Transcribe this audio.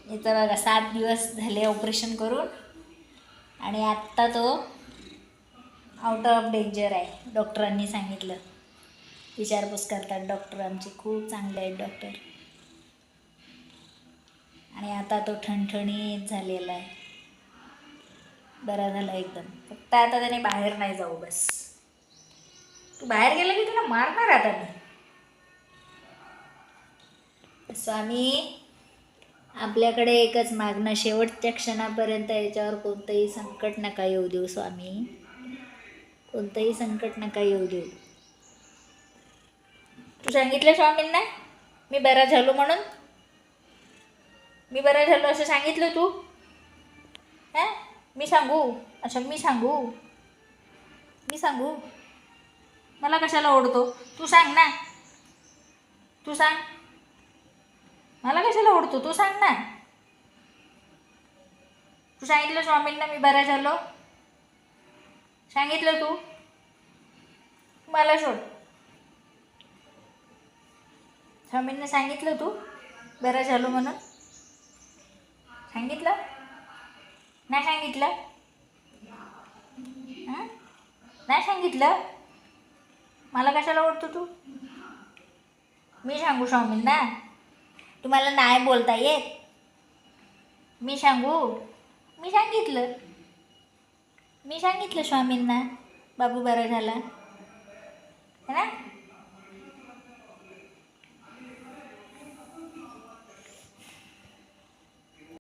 याचा बघा 7 दिवस झाले ऑपरेशन करून आणि आत्ता तो आउट ऑफ डेंजर आहे. डॉक्टरांनी सांगितलं. विचारपूस करतात डॉक्टर, आमचे खूप चांगले आहेत डॉक्टर. आणि आता तो ठणठणीत झालेला आहे, बरा झाला एकदम. फक्त आता त्याने बाहेर नाही जाऊ बस. तू बाहेर गेला की तुला मारणार आता मी. स्वामी, आपल्याकडे एकच मागणं, शेवटच्या क्षणापर्यंत याच्यावर कोणतंही संकट नका येऊ देऊ स्वामी, कोणतंही संकट नका येऊ देऊ. तू सांगितलं स्वामींना मी बरा झालो म्हणून? मी बरा झालो असं सांगितलं तू? हां, मी सांगू? अच्छा, मी सांगू? मला कशाला ओढतो? तू सांग ना, तू सांग. मला कशाला ओढतो? तू सांग ना. तू सांगितलं स्वामींना मी बरा झालो? सांगितलं तू? मला सोड. स्वामींना सांगितलं तू बरा झालो म्हणून? सांगितलं? नाही सांगितलं? हां, नाही सांगितलं? मला कशाला ओढतो तू? मी सांगू स्वामींना? तुम्हाला नाही बोलता येत? मी सांगू? मी सांगितलं स्वामींना बाबू बरा झाला है ना.